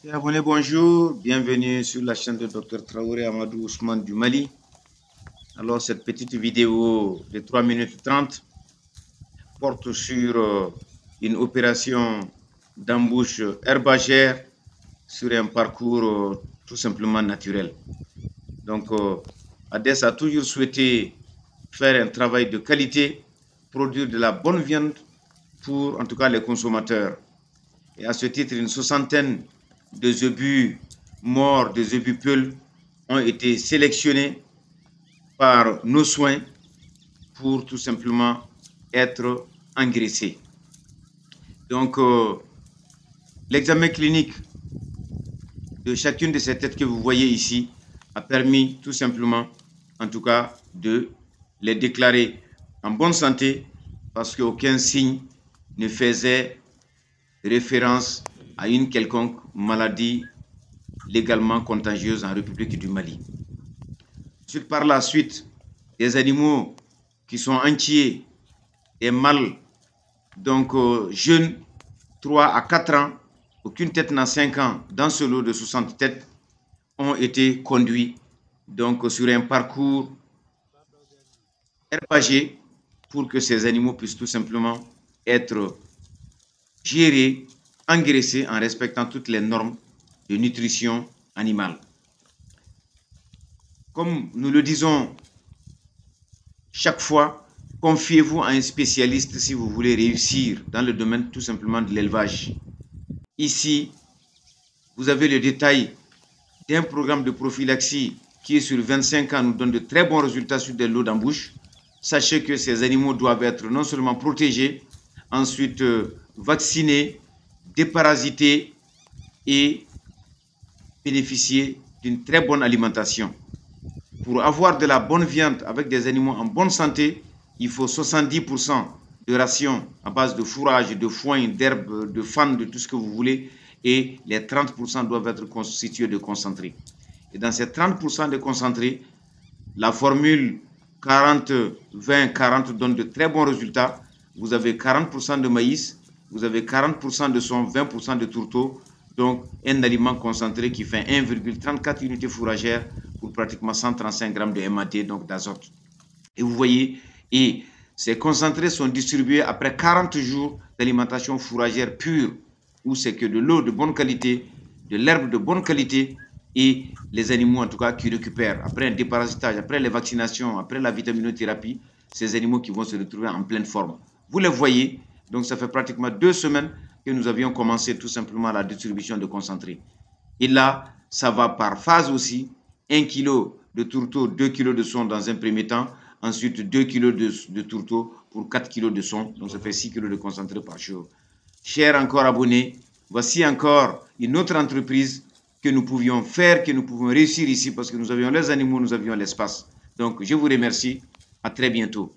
Chers abonnés, bonjour, bienvenue sur la chaîne de Dr Traoré Amadou Ousmane du Mali. Alors cette petite vidéo de 3 minutes 30 porte sur une opération d'embauche herbagère sur un parcours tout simplement naturel. Donc ADES a toujours souhaité faire un travail de qualité, produire de la bonne viande pour en tout cas les consommateurs. Et à ce titre, une soixantaine de zébus morts, de zébus peuls, ont été sélectionnés par nos soins pour tout simplement être engraissés. Donc, l'examen clinique de chacune de ces têtes que vous voyez ici a permis tout simplement, en tout cas, de les déclarer en bonne santé parce qu'aucun signe ne faisait référence à une quelconque maladie légalement contagieuse en République du Mali. Ensuite, par la suite, des animaux qui sont entiers, des mâles, donc jeunes, 3 à 4 ans, aucune tête n'a 5 ans, dans ce lot de 60 têtes, ont été conduits donc sur un parcours herbagé pour que ces animaux puissent tout simplement être gérés, engraissés en respectant toutes les normes de nutrition animale. Comme nous le disons chaque fois, confiez-vous à un spécialiste si vous voulez réussir dans le domaine tout simplement de l'élevage. Ici, vous avez le détail d'un programme de prophylaxie qui est sur 25 ans, nous donne de très bons résultats sur des lots d'embauche. Sachez que ces animaux doivent être non seulement protégés, ensuite vaccinés, déparasités et bénéficier d'une très bonne alimentation. Pour avoir de la bonne viande avec des animaux en bonne santé, il faut 70% de rations à base de fourrage, de foin, d'herbes, de fan, de tout ce que vous voulez, et les 30% doivent être constitués de concentrés. Et dans ces 30% de concentrés, la formule 40-20-40 donne de très bons résultats. Vous avez 40% de maïs, vous avez 40% de son, 20% de tourteau, donc un aliment concentré qui fait 1,34 unités fourragères pour pratiquement 135 grammes de MAT, donc d'azote. Et vous voyez, et ces concentrés sont distribués après 40 jours d'alimentation fourragère pure, où c'est que de l'eau de bonne qualité, de l'herbe de bonne qualité, et les animaux en tout cas qui récupèrent, après un déparasitage, après les vaccinations, après la vitaminothérapie, ces animaux qui vont se retrouver en pleine forme. Vous les voyez, donc ça fait pratiquement 2 semaines que nous avions commencé tout simplement la distribution de concentrés. Et là, ça va par phase aussi, 1 kg de tourteau, 2 kg de son dans un premier temps, ensuite 2 kg de tourteau pour 4 kg de son, donc ça fait 6 kg de concentré par jour. Chers encore abonnés, voici encore une autre entreprise que nous pouvions faire, que nous pouvons réussir ici parce que nous avions les animaux, nous avions l'espace. Donc je vous remercie, à très bientôt.